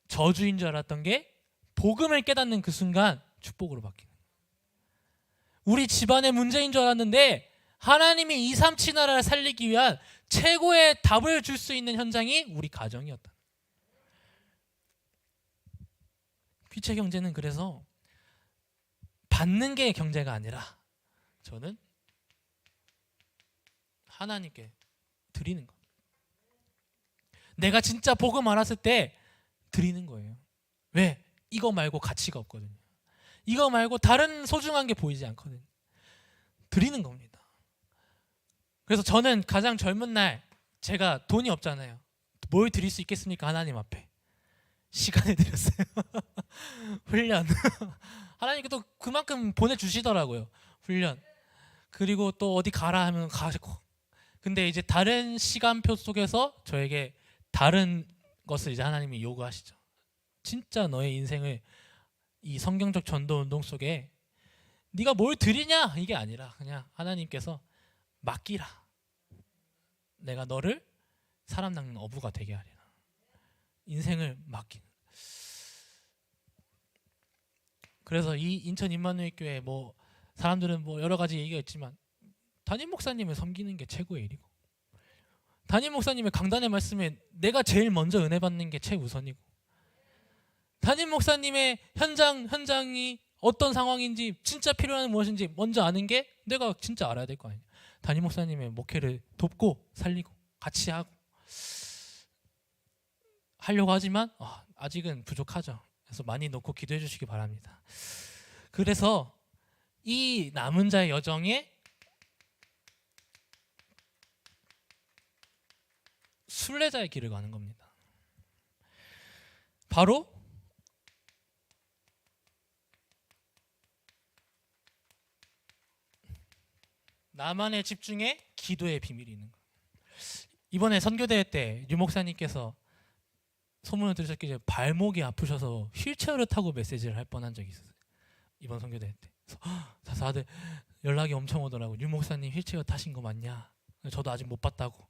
저주인 줄 알았던 게 복음을 깨닫는 그 순간 축복으로 바뀌는. 우리 집안의 문제인 줄 알았는데 하나님이 2, 3치 나라를 살리기 위한 최고의 답을 줄 수 있는 현장이 우리 가정이었다. 빛의 경제는 그래서 받는 게 경제가 아니라 저는 하나님께 드리는 거. 내가 진짜 복음 알았을 때 드리는 거예요. 왜? 이거 말고 가치가 없거든요. 이거 말고 다른 소중한 게 보이지 않거든요. 드리는 겁니다. 그래서 저는 가장 젊은 날, 제가 돈이 없잖아요. 뭘 드릴 수 있겠습니까? 하나님 앞에 시간을 드렸어요. 훈련. 하나님께 또 그만큼 보내주시더라고요. 훈련. 그리고 또 어디 가라 하면 가고. 근데 이제 다른 시간표 속에서 저에게 다른 것을 이제 하나님이 요구하시죠. 진짜 너의 인생을 이 성경적 전도 운동 속에 네가 뭘 드리냐 이게 아니라 그냥 하나님께서 맡기라. 내가 너를 사람 낚는 어부가 되게 하리라. 인생을 맡기는. 그래서 이 인천 임마누엘 교회 뭐 사람들은 뭐 여러 가지 얘기가 있지만 담임 목사님을 섬기는 게 최고의 일이고, 담임 목사님의 강단의 말씀에 내가 제일 먼저 은혜 받는 게 최우선이고, 담임 목사님의 현장이 어떤 상황인지 진짜 필요한 무엇인지 먼저 아는 게 내가 진짜 알아야 될 거 아니에요. 담임 목사님의 목회를 돕고 살리고 같이 하려고 하지만 아직은 부족하죠. 그래서 많이 놓고 기도해 주시기 바랍니다. 그래서 이 남은 자의 여정에 순례자의 길을 가는 겁니다. 바로 나만의 집중에 기도의 비밀이 있는 거예요. 이번에 선교대회 때 유 목사님께서 소문을 들으셨기에 발목이 아프셔서 휠체어를 타고 메시지를 할 뻔한 적이 있었어요. 이번 선교대회 때. 그래서 다들 연락이 엄청 오더라고요. 유 목사님 휠체어 타신 거 맞냐? 저도 아직 못 봤다고.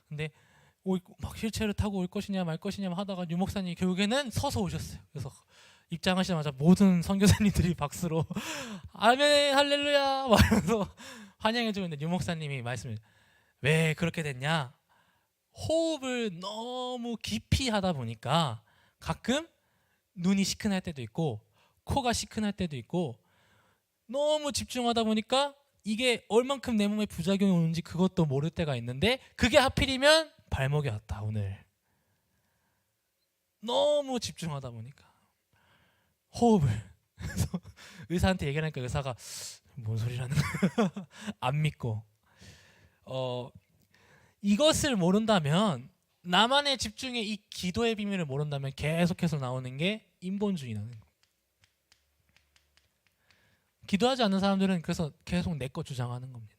근데 막 휠체어를 타고 올 것이냐 말 것이냐 하다가 유 목사님이 결국에는 서서 오셨어요. 그래서 입장하시자마자 모든 선교사님들이 박수로 아멘 할렐루야 말하면서 환영해 주는데 유 목사님이 말씀을 왜 그렇게 됐냐? 호흡을 너무 깊이 하다 보니까 가끔 눈이 시큰할 때도 있고 코가 시큰할 때도 있고 너무 집중하다 보니까 이게 얼만큼 내 몸에 부작용이 오는지 그것도 모를 때가 있는데 그게 하필이면 발목이 왔다 오늘. 너무 집중하다 보니까 호흡을 그래서 의사한테 얘기하니까 의사가 뭔 소리라는 거야. 안 믿고 이것을 모른다면 나만의 집중의 이 기도의 비밀을 모른다면 계속해서 나오는 게 인본주의라는 거. 기도하지 않는 사람들은 그래서 계속 내 거 주장하는 겁니다.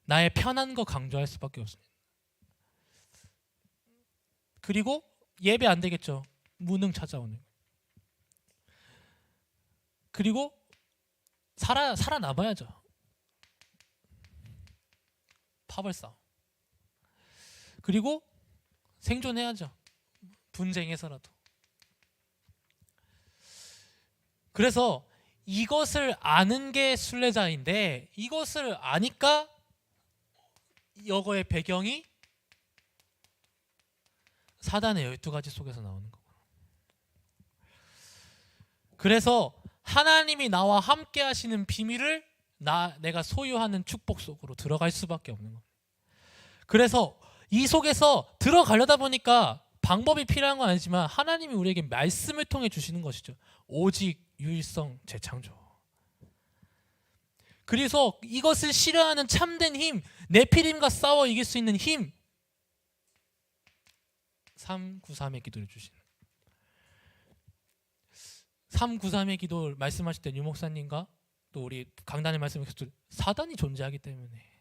나의 편한 거 강조할 수밖에 없습니다. 그리고 예배 안 되겠죠. 무능 찾아오는. 그리고 살아남아야죠. 파벌싸움. 그리고 생존해야죠. 분쟁해서라도. 그래서 이것을 아는 게 순례자인데 이것을 아니까 여거의 배경이 사단의 12가지 속에서 나오는 거고. 그래서 하나님이 나와 함께 하시는 비밀을 내가 소유하는 축복 속으로 들어갈 수밖에 없는 거예요. 그래서 이 속에서 들어가려다 보니까 방법이 필요한 건 아니지만 하나님이 우리에게 말씀을 통해 주시는 것이죠. 오직 유일성 재창조. 그래서 이것을 싫어하는 참된 힘, 네피림과 싸워 이길 수 있는 힘, 393의 기도를 주시는. 393의 기도 말씀하실 때 유 목사님과 또 우리 강단의 말씀을 계속 사단이 존재하기 때문에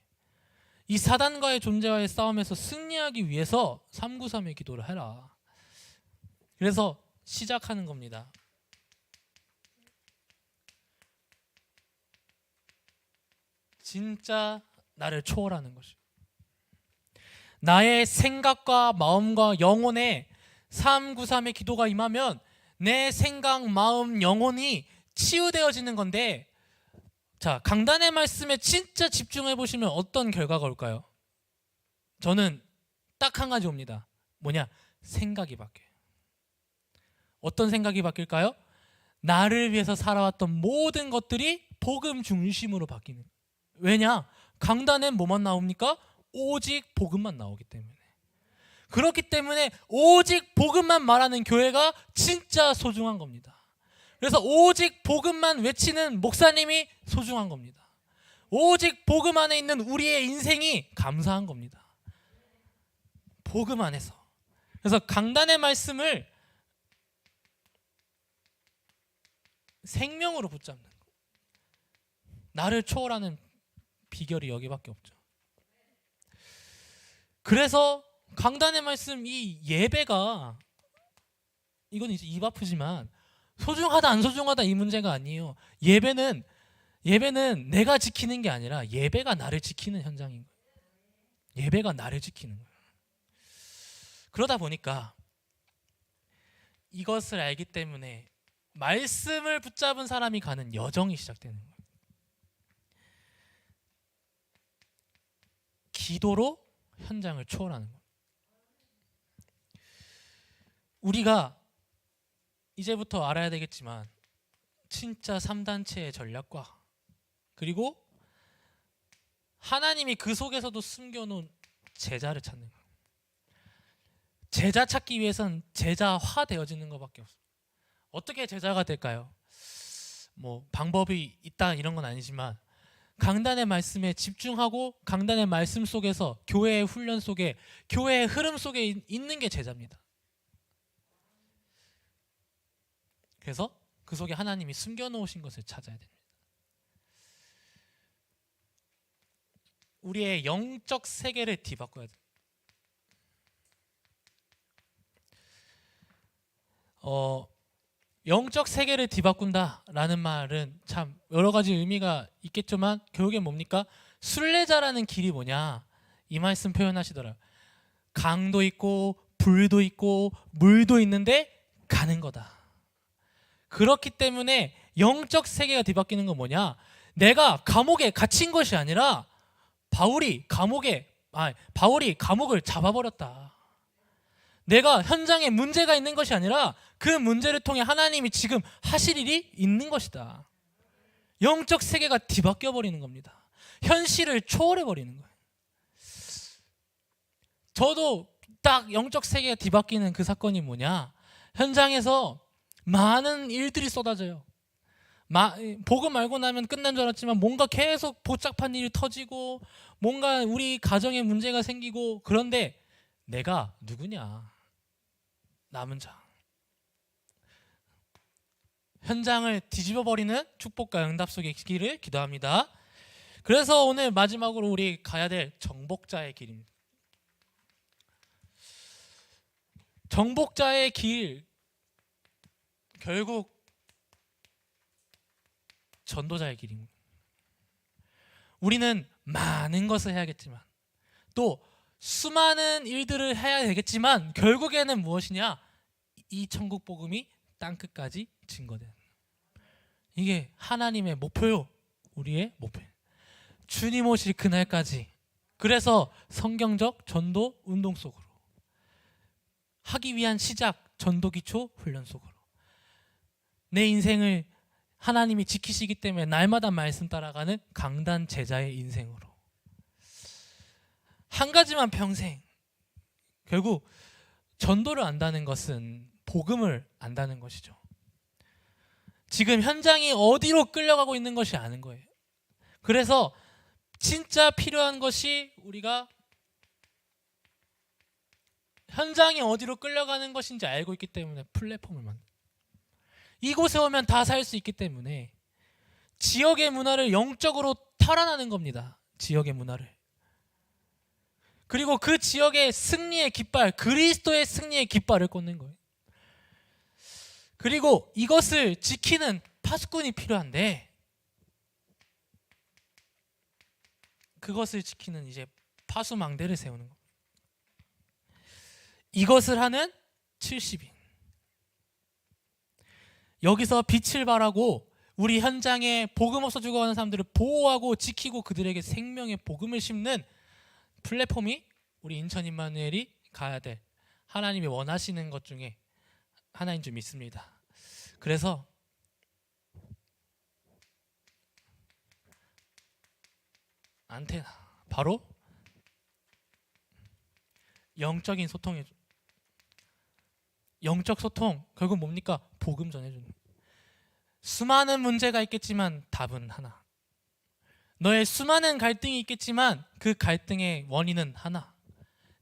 이 사단과의 존재와의 싸움에서 승리하기 위해서 393의 기도를 해라. 그래서 시작하는 겁니다. 진짜 나를 초월하는 것이요. 나의 생각과 마음과 영혼에 393의 기도가 임하면 내 생각, 마음, 영혼이 치유되어지는 건데, 자, 강단의 말씀에 진짜 집중해 보시면 어떤 결과가 올까요? 저는 딱 한 가지 옵니다. 뭐냐? 생각이 바뀌어요. 어떤 생각이 바뀔까요? 나를 위해서 살아왔던 모든 것들이 복음 중심으로 바뀌는 거예요. 왜냐? 강단엔 뭐만 나옵니까? 오직 복음만 나오기 때문에. 그렇기 때문에 오직 복음만 말하는 교회가 진짜 소중한 겁니다. 그래서 오직 복음만 외치는 목사님이 소중한 겁니다. 오직 복음 안에 있는 우리의 인생이 감사한 겁니다. 복음 안에서. 그래서 강단의 말씀을 생명으로 붙잡는 거. 나를 초월하는 비결이 여기밖에 없죠. 그래서 강단의 말씀 이 예배가 이건 이제 입 아프지만 소중하다 안 소중하다 이 문제가 아니에요. 예배는 내가 지키는 게 아니라 예배가 나를 지키는 현장인 거예요. 예배가 나를 지키는 거예요. 그러다 보니까 이것을 알기 때문에 말씀을 붙잡은 사람이 가는 여정이 시작되는 거예요. 기도로 현장을 초월하는 거예요. 우리가 이제부터 알아야 되겠지만 진짜 3단체의 전략과 그리고 하나님이 그 속에서도 숨겨놓은 제자를 찾는 거예요. 제자 찾기 위해선 제자화 되어지는 것밖에 없어요. 어떻게 제자가 될까요? 뭐 방법이 있다 이런 건 아니지만 강단의 말씀에 집중하고 강단의 말씀 속에서 교회의 훈련 속에 교회의 흐름 속에 있는 게 제자입니다. 그래서 그 속에 하나님이 숨겨놓으신 것을 찾아야 됩니다. 우리의 영적 세계를 뒤바꿔야 돼요. 영적 세계를 뒤바꾼다라는 말은 참 여러 가지 의미가 있겠지만 결국엔 뭡니까? 순례자라는 길이 뭐냐? 이 말씀 표현하시더라고요. 강도 있고 불도 있고 물도 있는데 가는 거다. 그렇기 때문에 영적 세계가 뒤바뀌는 건 뭐냐? 내가 감옥에 갇힌 것이 아니라 바울이 감옥을 잡아버렸다. 내가 현장에 문제가 있는 것이 아니라 그 문제를 통해 하나님이 지금 하실 일이 있는 것이다. 영적 세계가 뒤바뀌어 버리는 겁니다. 현실을 초월해 버리는 거예요. 저도 딱 영적 세계가 뒤바뀌는 그 사건이 뭐냐? 현장에서 많은 일들이 쏟아져요. 복음 알고 나면 끝난 줄 알았지만 뭔가 계속 복잡한 일이 터지고 뭔가 우리 가정에 문제가 생기고 그런데 내가 누구냐? 남은 자. 현장을 뒤집어 버리는 축복과 응답 속에 있기를 기도합니다. 그래서 오늘 마지막으로 우리 가야 될 정복자의 길입니다. 정복자의 길, 결국 전도자의 길입니다. 우리는 많은 것을 해야겠지만 또 수많은 일들을 해야 되겠지만 결국에는 무엇이냐? 이 천국 복음이 땅끝까지 증거되는, 이게 하나님의 목표요. 우리의 목표. 주님 오실 그날까지. 그래서 성경적 전도 운동 속으로 하기 위한 시작 전도 기초 훈련 속으로 내 인생을 하나님이 지키시기 때문에 날마다 말씀 따라가는 강단 제자의 인생으로 한 가지만 평생. 결국 전도를 안다는 것은 복음을 안다는 것이죠. 지금 현장이 어디로 끌려가고 있는 것이 아는 거예요. 그래서 진짜 필요한 것이 우리가 현장이 어디로 끌려가는 것인지 알고 있기 때문에 플랫폼을 만들어요. 이곳에 오면 다 살 수 있기 때문에 지역의 문화를 영적으로 탈환하는 겁니다. 지역의 문화를. 그리고 그 지역의 승리의 깃발, 그리스도의 승리의 깃발을 꽂는 거예요. 그리고 이것을 지키는 파수꾼이 필요한데 그것을 지키는 이제 파수망대를 세우는 거. 이것을 하는 70인. 여기서 빛을 발하고 우리 현장에 복음 없어 죽어가는 사람들을 보호하고 지키고 그들에게 생명의 복음을 심는 플랫폼이 우리 인천 임마누엘이 가야 될 하나님이 원하시는 것 중에 하나인 줄 믿습니다. 그래서 안테나, 바로 영적인 소통이죠. 영적 소통, 결국 뭡니까? 복음 전해주는. 수많은 문제가 있겠지만 답은 하나. 너의 수많은 갈등이 있겠지만 그 갈등의 원인은 하나.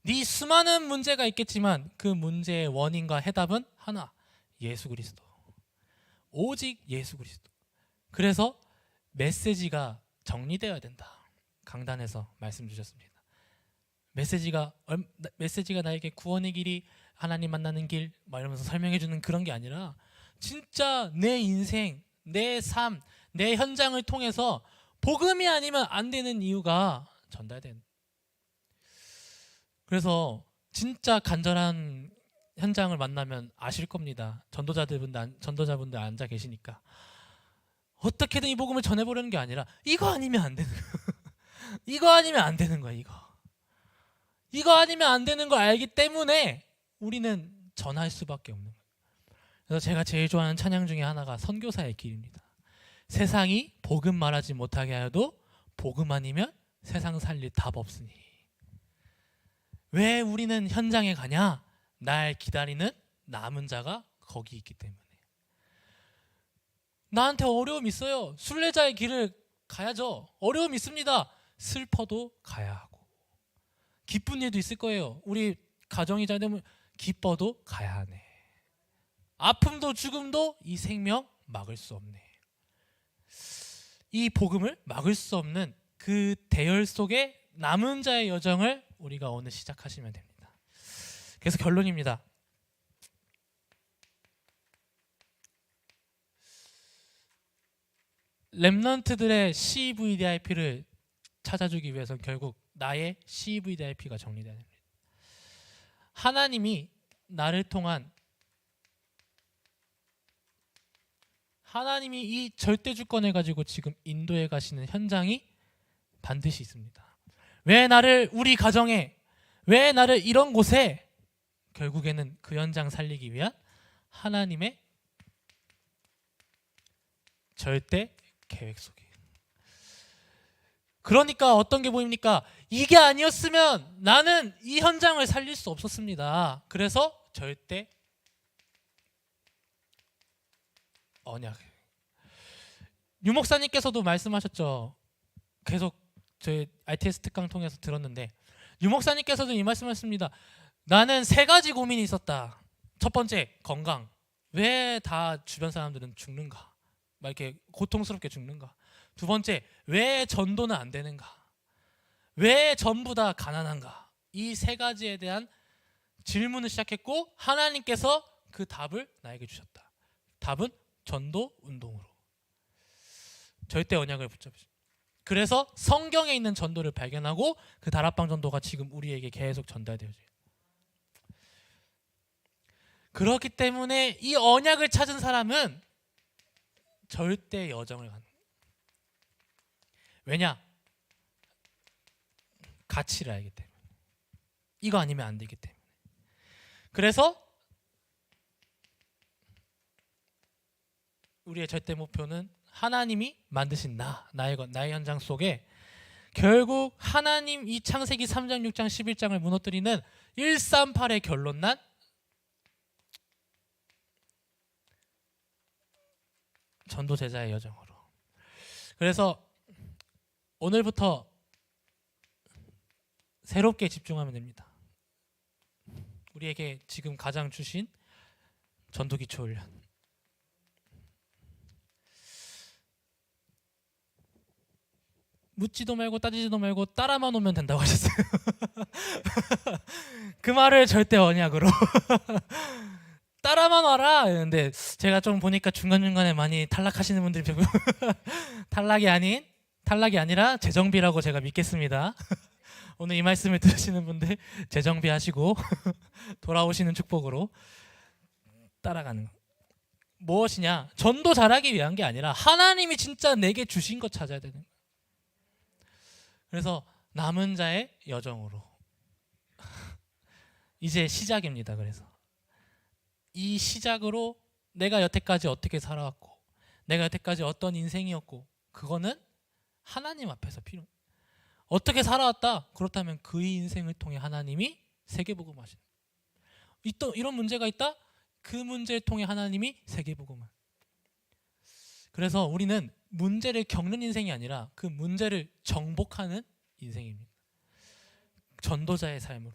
네 수많은 문제가 있겠지만 그 문제의 원인과 해답은 하나. 예수 그리스도. 오직 예수 그리스도. 그래서 메시지가 정리되어야 된다. 강단에서 말씀 주셨습니다. 메시지가 나에게 구원의 길이 하나님 만나는 길 이러면서 설명해 주는 그런 게 아니라 진짜 내 인생, 내 삶, 내 현장을 통해서 복음이 아니면 안 되는 이유가 전달된. 그래서 진짜 간절한 현장을 만나면 아실 겁니다. 전도자분들 앉아 계시니까 어떻게든 이 복음을 전해보려는 게 아니라 이거 아니면 안 되는 거야. 이거 아니면 안 되는 거야. 이거 아니면 안 되는 걸 알기 때문에 우리는 전할 수밖에 없는 거예요. 그래서 제가 제일 좋아하는 찬양 중에 하나가 선교사의 길입니다. 세상이 복음 말하지 못하게 하여도 복음 아니면 세상 살릴 답 없으니. 왜 우리는 현장에 가냐? 날 기다리는 남은 자가 거기 있기 때문에. 나한테 어려움 있어요. 순례자의 길을 가야죠. 어려움 있습니다. 슬퍼도 가야 하고. 기쁜 일도 있을 거예요. 우리 가정이 잘 되면 기뻐도 가야 하네. 아픔도 죽음도 이 생명 막을 수 없네. 이 복음을 막을 수 없는 그 대열 속에 남은 자의 여정을 우리가 오늘 시작하시면 됩니다. 그래서 결론입니다. 렘넌트들의 CVDIP를 찾아주기 위해서는 결국 나의 CVDIP가 정리돼야 됩니다. 하나님이 나를 통한 하나님이 이 절대 주권을 가지고 지금 인도해 가시는 현장이 반드시 있습니다. 왜 나를 우리 가정에, 왜 나를 이런 곳에, 결국에는 그 현장 살리기 위한 하나님의 절대 계획 속에. 그러니까 어떤 게 보입니까? 이게 아니었으면 나는 이 현장을 살릴 수 없었습니다. 그래서 절대 언약. 유 목사님께서도 말씀하셨죠. 계속 저희 RTS 특강 통해서 들었는데 유 목사님께서도 이 말씀하셨습니다. 나는 세 가지 고민이 있었다. 첫 번째, 건강. 왜 다 주변 사람들은 죽는가? 막 이렇게 고통스럽게 죽는가? 두 번째, 왜 전도는 안 되는가? 왜 전부 다 가난한가? 이 세 가지에 대한 질문을 시작했고 하나님께서 그 답을 나에게 주셨다. 답은 전도 운동으로. 절대 언약을 붙잡으시죠. 그래서 성경에 있는 전도를 발견하고 그 다락방 전도가 지금 우리에게 계속 전달되어져요. 그렇기 때문에 이 언약을 찾은 사람은 절대 여정을 가는 거예요. 왜냐? 가치를 알기 때문에. 이거 아니면 안 되기 때문에. 그래서 우리의 절대 목표는 하나님이 만드신 나의 현장 속에 결국 하나님 이 창세기 3장, 6장, 11장을 무너뜨리는 138의 결론난 전도 제자의 여정으로. 그래서 오늘부터 새롭게 집중하면 됩니다. 우리에게 지금 가장 주신 전도 기초 훈련. 묻지도 말고 따지지도 말고 따라만 오면 된다고 하셨어요. 그 말을 절대 언약으로 따라만 와라. 근데 제가 좀 보니까 중간중간에 많이 탈락하시는 분들이 탈락이 아니라 재정비라고 제가 믿겠습니다. 오늘 이 말씀을 들으시는 분들 재정비하시고 돌아오시는 축복으로 따라가는 거. 무엇이냐? 전도 잘하기 위한 게 아니라 하나님이 진짜 내게 주신 것 찾아야 되는 거예요. 그래서 남은 자의 여정으로 이제 시작입니다. 그래서 이 시작으로 내가 여태까지 어떻게 살아왔고 내가 여태까지 어떤 인생이었고 그거는 하나님 앞에서 어떻게 살아왔다? 그렇다면 그 인생을 통해 하나님이 세계복음 하시는. 이런 문제가 있다? 그 문제를 통해 하나님이 세계복음을. 그래서 우리는 문제를 겪는 인생이 아니라 그 문제를 정복하는 인생입니다. 전도자의 삶으로,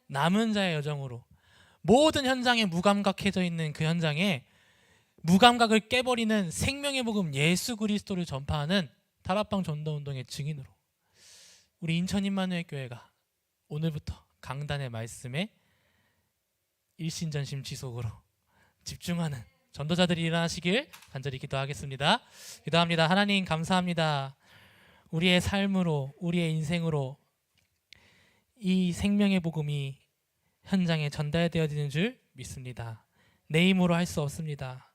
남은 자의 여정으로, 모든 현장에 무감각해져 있는 그 현장에 무감각을 깨버리는 생명의 복음 예수 그리스도를 전파하는 다락방 전도운동의 증인으로 우리 인천 임마누엘 교회가 오늘부터 강단의 말씀에 일신전심 지속으로 집중하는 전도자들이 일어나시길 간절히 기도하겠습니다. 기도합니다. 하나님 감사합니다. 우리의 삶으로 우리의 인생으로 이 생명의 복음이 현장에 전달되어지는 줄 믿습니다. 내 힘으로 할 수 없습니다.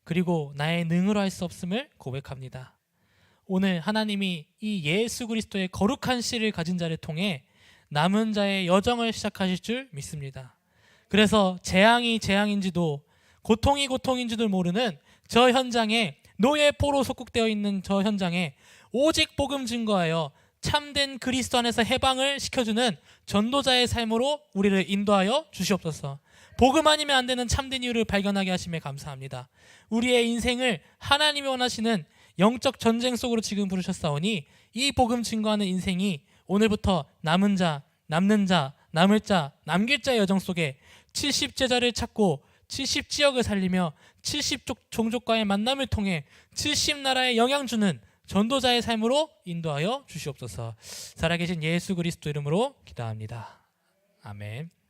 그리고 나의 능으로 할 수 없음을 고백합니다. 오늘 하나님이 이 예수 그리스도의 거룩한 씨를 가진 자를 통해 남은 자의 여정을 시작하실 줄 믿습니다. 그래서 재앙이 재앙인지도 고통이 고통인지도 모르는 저 현장에 노예 포로 속국되어 있는 저 현장에 오직 복음 증거하여 참된 그리스도 안에서 해방을 시켜주는 전도자의 삶으로 우리를 인도하여 주시옵소서. 복음 아니면 안 되는 참된 이유를 발견하게 하심에 감사합니다. 우리의 인생을 하나님이 원하시는 영적 전쟁 속으로 지금 부르셨사오니 이 복음 증거하는 인생이 오늘부터 남은 자, 남는 자, 남을 자, 남길 자의 여정 속에 70제자를 찾고 70지역을 살리며 70종족과의 만남을 통해 70나라에 영향 주는 전도자의 삶으로 인도하여 주시옵소서. 살아계신 예수 그리스도 이름으로 기도합니다. 아멘.